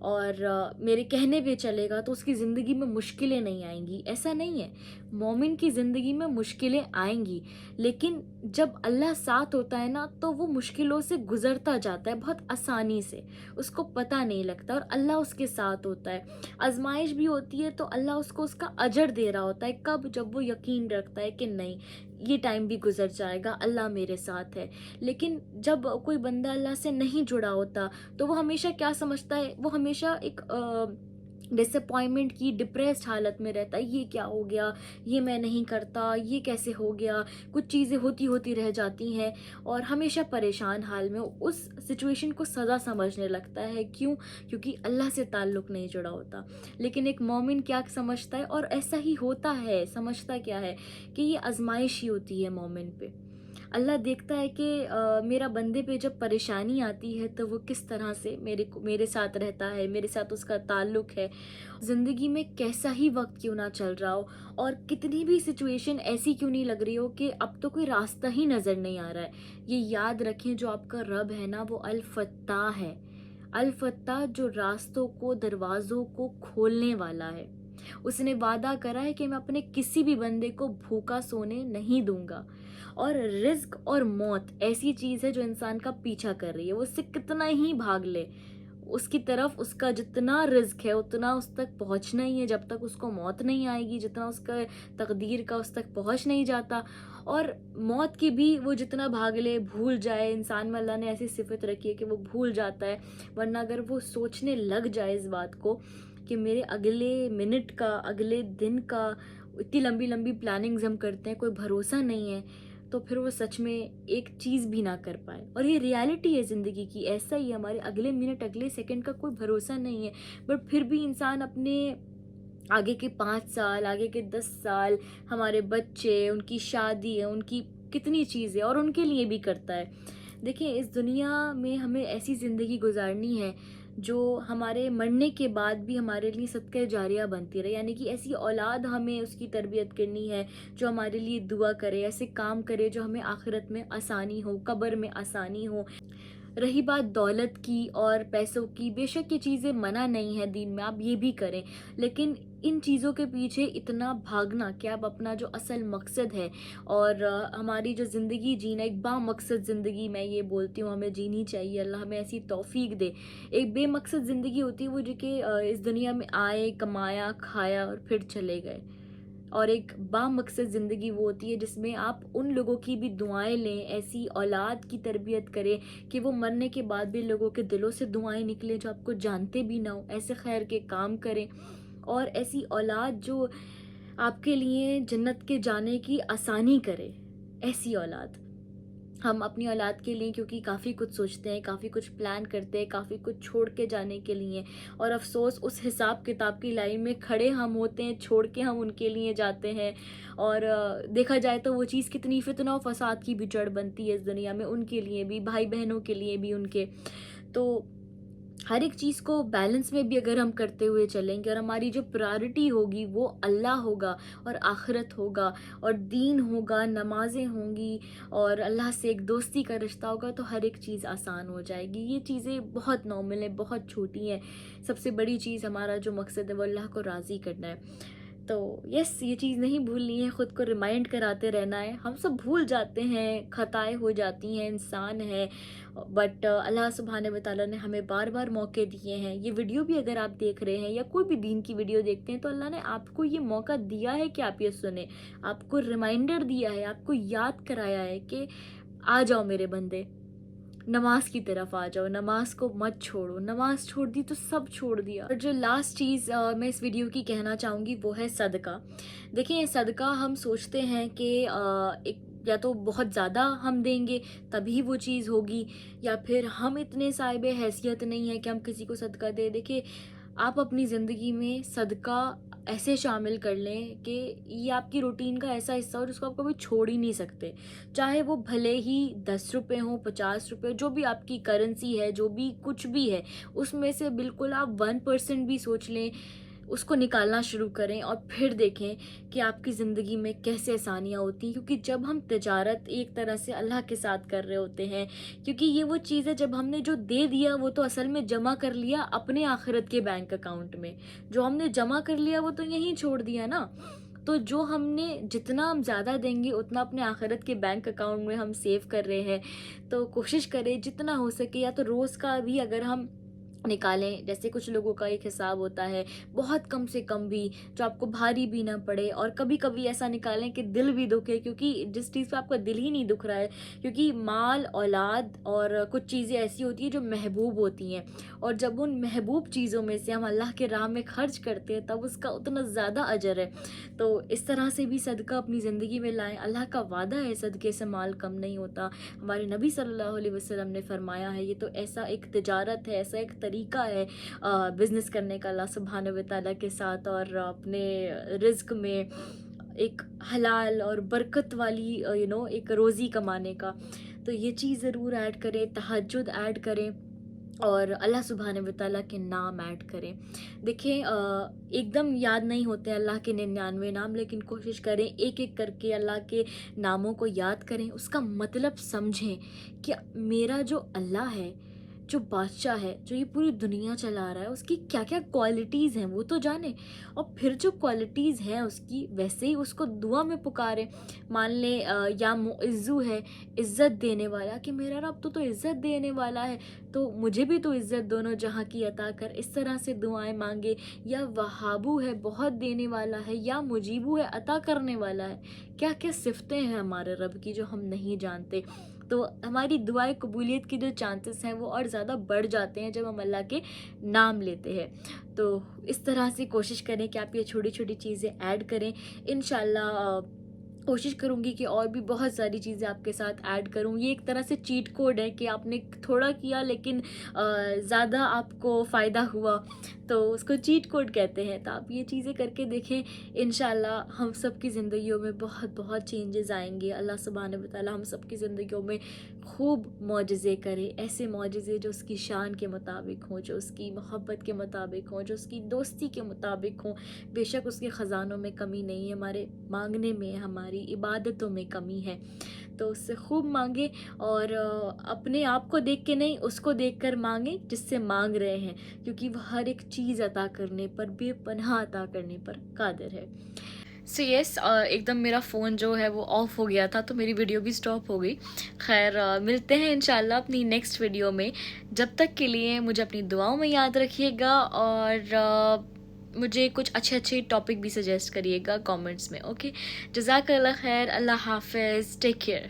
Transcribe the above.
اور میرے کہنے پہ چلے گا تو اس کی زندگی میں مشکلیں نہیں آئیں گی. ایسا نہیں ہے. مومن کی زندگی میں مشکلیں آئیں گی، لیکن جب اللہ ساتھ ہوتا ہے نا تو وہ مشکلوں سے گزرتا جاتا ہے بہت آسانی سے، اس کو پتہ نہیں لگتا، اور اللہ اس کے ساتھ ہوتا ہے. آزمائش بھی ہوتی ہے تو اللہ اس کو اس کا اجر دے رہا ہوتا ہے. کب؟ جب وہ یقین رکھتا ہے کہ نہیں، یہ ٹائم بھی گزر جائے گا، اللہ میرے ساتھ ہے. لیکن جب کوئی بندہ اللہ سے نہیں جڑا ہوتا تو وہ ہمیشہ کیا سمجھتا ہے، وہ ہمیشہ ایک ڈس اپوائنٹمنٹ کی ڈپریسڈ حالت میں رہتا ہے. یہ کیا ہو گیا، یہ میں نہیں کرتا، یہ کیسے ہو گیا. کچھ چیزیں ہوتی رہ جاتی ہیں اور ہمیشہ پریشان حال میں اس سچویشن کو سزا سمجھنے لگتا ہے. کیوں؟ کیونکہ اللہ سے تعلق نہیں جڑا ہوتا. لیکن ایک مومن کیا سمجھتا ہے، اور ایسا ہی ہوتا ہے، سمجھتا کیا ہے کہ یہ آزمائش ہی ہوتی ہے مومن پہ. اللہ دیکھتا ہے کہ میرا بندے پہ جب پریشانی آتی ہے تو وہ کس طرح سے میرے ساتھ رہتا ہے، میرے ساتھ اس کا تعلق ہے. زندگی میں کیسا ہی وقت کیوں نہ چل رہا ہو اور کتنی بھی سچویشن ایسی کیوں نہیں لگ رہی ہو کہ اب تو کوئی راستہ ہی نظر نہیں آ رہا ہے، یہ یاد رکھیں جو آپ کا رب ہے نا وہ الفتاح ہے. الفتاح، جو راستوں کو، دروازوں کو کھولنے والا ہے. اس نے وعدہ کرا ہے کہ میں اپنے کسی بھی بندے کو بھوکا سونے نہیں دوں گا. اور رزق اور موت ایسی چیز ہے جو انسان کا پیچھا کر رہی ہے. وہ اس سے کتنا ہی بھاگ لے، اس کی طرف اس کا جتنا رزق ہے اتنا اس تک پہنچنا ہی ہے جب تک اس کو موت نہیں آئے گی. جتنا اس کا تقدیر کا اس تک پہنچ نہیں جاتا. اور موت کی بھی وہ جتنا بھاگ لے، بھول جائے. انسان میں اللہ نے ایسی صفت رکھی ہے کہ وہ بھول جاتا ہے، ورنہ اگر وہ سوچنے لگ جائے اس بات کو کہ میرے اگلے منٹ کا، اگلے دن کا، اتنی لمبی لمبی پلاننگز ہم کرتے ہیں، کوئی بھروسہ نہیں ہے، تو پھر وہ سچ میں ایک چیز بھی نہ کر پائے. اور یہ ریالٹی ہے زندگی کی، ایسا ہی ہمارے اگلے منٹ، اگلے سیکنڈ کا کوئی بھروسہ نہیں ہے. بٹ پھر بھی انسان اپنے آگے کے 5 سال، آگے کے 10 سال، ہمارے بچے، ان کی شادی ہے، ان کی کتنی چیزیں، اور ان کے لیے بھی کرتا ہے. دیکھیں، اس دنیا میں ہمیں ایسی زندگی گزارنی ہے جو ہمارے مرنے کے بعد بھی ہمارے لیے صدقہ جاریہ بنتی رہے. یعنی کہ ایسی اولاد ہمیں اس کی تربیت کرنی ہے جو ہمارے لیے دعا کرے، ایسے کام کرے جو ہمیں آخرت میں آسانی ہو، قبر میں آسانی ہو. رہی بات دولت کی اور پیسوں کی، بے شک یہ چیزیں منع نہیں ہے دین میں، آپ یہ بھی کریں، لیکن ان چیزوں کے پیچھے اتنا بھاگنا کہ آپ اپنا جو اصل مقصد ہے اور ہماری جو زندگی جینا، ایک با مقصد زندگی میں یہ بولتی ہوں ہمیں جینی چاہیے. اللہ ہمیں ایسی توفیق دے. ایک بے مقصد زندگی ہوتی ہے وہ جو کہ اس دنیا میں آئے، کمایا، کھایا اور پھر چلے گئے. اور ایک با مقصد زندگی وہ ہوتی ہے جس میں آپ ان لوگوں کی بھی دعائیں لیں، ایسی اولاد کی تربیت کریں کہ وہ مرنے کے بعد بھی لوگوں کے دلوں سے دعائیں نکلیں جو آپ کو جانتے بھی نہ ہوں. ایسے خیر کے کام کریں، اور ایسی اولاد جو آپ کے لیے جنت کے جانے کی آسانی کرے. ایسی اولاد. ہم اپنی اولاد کے لیے کیونکہ کافی کچھ سوچتے ہیں، کافی کچھ پلان کرتے ہیں، کافی کچھ چھوڑ کے جانے کے لیے، اور افسوس اس حساب کتاب کی لائن میں کھڑے ہم ہوتے ہیں، چھوڑ کے ہم ان کے لیے جاتے ہیں. اور دیکھا جائے تو وہ چیز کتنی فتنہ و فساد کی بھی جڑ بنتی ہے اس دنیا میں، ان کے لیے بھی، بھائی بہنوں کے لیے بھی ان کے. تو ہر ایک چیز کو بیلنس میں بھی اگر ہم کرتے ہوئے چلیں گے، اور ہماری جو پرائرٹی ہوگی وہ اللہ ہوگا اور آخرت ہوگا اور دین ہوگا، نمازیں ہوں گی اور اللہ سے ایک دوستی کا رشتہ ہوگا، تو ہر ایک چیز آسان ہو جائے گی. یہ چیزیں بہت نارمل ہیں، بہت چھوٹی ہیں. سب سے بڑی چیز ہمارا جو مقصد ہے وہ اللہ کو راضی کرنا ہے. تو یس، یہ چیز نہیں بھولنی ہے، خود کو ریمائنڈ کراتے رہنا ہے. ہم سب بھول جاتے ہیں، خطائیں ہو جاتی ہیں، انسان ہے، بٹ اللہ سبحانہ و تعالیٰ نے ہمیں بار بار موقع دیے ہیں. یہ ویڈیو بھی اگر آپ دیکھ رہے ہیں یا کوئی بھی دین کی ویڈیو دیکھتے ہیں تو اللہ نے آپ کو یہ موقع دیا ہے کہ آپ یہ سنیں، آپ کو ریمائنڈر دیا ہے، آپ کو یاد کرایا ہے کہ آ جاؤ میرے بندے، نماز کی طرف آ جاؤ، نماز کو مت چھوڑو. نماز چھوڑ دی تو سب چھوڑ دیا. اور جو لاسٹ چیز میں اس ویڈیو کی کہنا چاہوں گی وہ ہے صدقہ. دیکھیں، صدقہ ہم سوچتے ہیں کہ ایک یا تو بہت زیادہ ہم دیں گے تبھی وہ چیز ہوگی، یا پھر ہم اتنے صاحب حیثیت نہیں ہیں کہ ہم کسی کو صدقہ دیں. دیکھیں، آپ اپنی زندگی میں صدقہ ایسے شامل کر لیں کہ یہ آپ کی روٹین کا ایسا حصہ ہو جس کو آپ کبھی چھوڑ ہی نہیں سکتے. چاہے وہ بھلے ہی 10 روپے ہوں، 50 روپے، جو بھی آپ کی کرنسی ہے، جو بھی کچھ بھی ہے، اس میں سے بالکل آپ 1% بھی سوچ لیں، اس کو نکالنا شروع کریں اور پھر دیکھیں کہ آپ کی زندگی میں کیسے آسانیاں ہوتی ہیں. کیونکہ جب ہم تجارت ایک طرح سے اللہ کے ساتھ کر رہے ہوتے ہیں، کیونکہ یہ وہ چیز ہے جب ہم نے جو دے دیا وہ تو اصل میں جمع کر لیا اپنے آخرت کے بینک اکاؤنٹ میں، جو ہم نے جمع کر لیا وہ تو یہیں چھوڑ دیا نا. تو جو ہم نے جتنا ہم زیادہ دیں گے اتنا اپنے آخرت کے بینک اکاؤنٹ میں ہم سیو کر رہے ہیں. تو کوشش کریں جتنا ہو سکے، یا تو روز کا بھی اگر ہم نکالیں، جیسے کچھ لوگوں کا ایک حساب ہوتا ہے بہت کم سے کم بھی، جو آپ کو بھاری بھی نہ پڑے. اور کبھی کبھی ایسا نکالیں کہ دل بھی دکھے، کیونکہ جس چیز پہ آپ کا دل ہی نہیں دکھ رہا ہے، کیونکہ مال، اولاد اور کچھ چیزیں ایسی ہوتی ہیں جو محبوب ہوتی ہیں، اور جب ان محبوب چیزوں میں سے ہم اللہ کے راہ میں خرچ کرتے ہیں تب اس کا اتنا زیادہ اجر ہے. تو اس طرح سے بھی صدقہ اپنی زندگی میں لائیں. اللہ کا وعدہ ہے صدقے سے مال کم نہیں ہوتا. ہمارے نبی صلی اللہ علیہ وسلم نے فرمایا ہے. یہ تو ایسا ایک تجارت ہے، ایسا ایک طریقہ ہے بزنس کرنے کا اللہ سبحانہ و تعالیٰ کے ساتھ، اور اپنے رزق میں ایک حلال اور برکت والی ایک روزی کمانے کا. تو یہ چیز ضرور ایڈ کریں، تہجد ایڈ کریں، اور اللہ سبحانہ و تعالیٰ کے نام ایڈ کریں. دیکھیں ایک دم یاد نہیں ہوتے اللہ کے 99 نام، لیکن کوشش کریں ایک ایک کر کے اللہ کے ناموں کو یاد کریں، اس کا مطلب سمجھیں کہ میرا جو اللہ ہے، جو بادشاہ ہے، جو یہ پوری دنیا چلا رہا ہے، اس کی کیا کیا کوالٹیز ہیں وہ تو جانیں، اور پھر جو کوالٹیز ہیں اس کی ویسے ہی اس کو دعا میں پکاریں. مان لیں یا معزو ہے، عزت دینے والا، کہ میرا رب تو عزت دینے والا ہے، تو مجھے بھی تو عزت دونوں جہاں کی عطا کر. اس طرح سے دعائیں مانگے. یا وہابو ہے، بہت دینے والا ہے. یا مجیبو ہے، عطا کرنے والا ہے. کیا کیا صفتیں ہیں ہمارے رب کی جو ہم نہیں جانتے. تو ہماری دعائیں قبولیت کے جو چانسز ہیں وہ اور زیادہ بڑھ جاتے ہیں جب ہم اللہ کے نام لیتے ہیں. تو اس طرح سے کوشش کریں کہ آپ یہ چھوٹی چھوٹی چیزیں ایڈ کریں. انشاءاللہ کوشش کروں گی کہ اور بھی بہت ساری چیزیں آپ کے ساتھ ایڈ کروں. یہ ایک طرح سے چیٹ کوڈ ہے کہ آپ نے تھوڑا کیا لیکن زیادہ آپ کو فائدہ ہوا، تو اس کو چیٹ کوڈ کہتے ہیں. تو آپ یہ چیزیں کر کے دیکھیں، انشاءاللہ ہم سب کی زندگیوں میں بہت بہت چینجز آئیں گے. اللہ سبحانہ و تعالیٰ ہم سب کی زندگیوں میں خوب معجزے کرے، ایسے معجزے جو اس کی شان کے مطابق ہوں، جو اس کی محبت کے مطابق ہوں، جو اس کی دوستی کے مطابق ہوں. بے شک اس کے خزانوں میں کمی نہیں ہے، ہمارے مانگنے میں، ہماری عبادتوں میں کمی ہے. تو اس سے خوب مانگیں، اور اپنے آپ کو دیکھ کے نہیں، اس کو دیکھ کر مانگیں جس سے مانگ رہے ہیں، کیونکہ وہ ہر ایک چیز عطا کرنے پر، بے پناہ عطا کرنے پر قادر ہے. سو یس، ایک دم میرا فون جو ہے وہ آف ہو گیا تھا تو میری ویڈیو بھی سٹاپ ہو گئی. خیر ملتے ہیں انشاءاللہ اپنی نیکسٹ ویڈیو میں. جب تک کے لیے مجھے اپنی دعاؤں میں یاد رکھیے گا، اور مجھے کچھ اچھے اچھے ٹاپک بھی سجیسٹ کریے گا کامنٹس میں. اوکے، جزاک اللہ خیر. اللہ حافظ. Take care.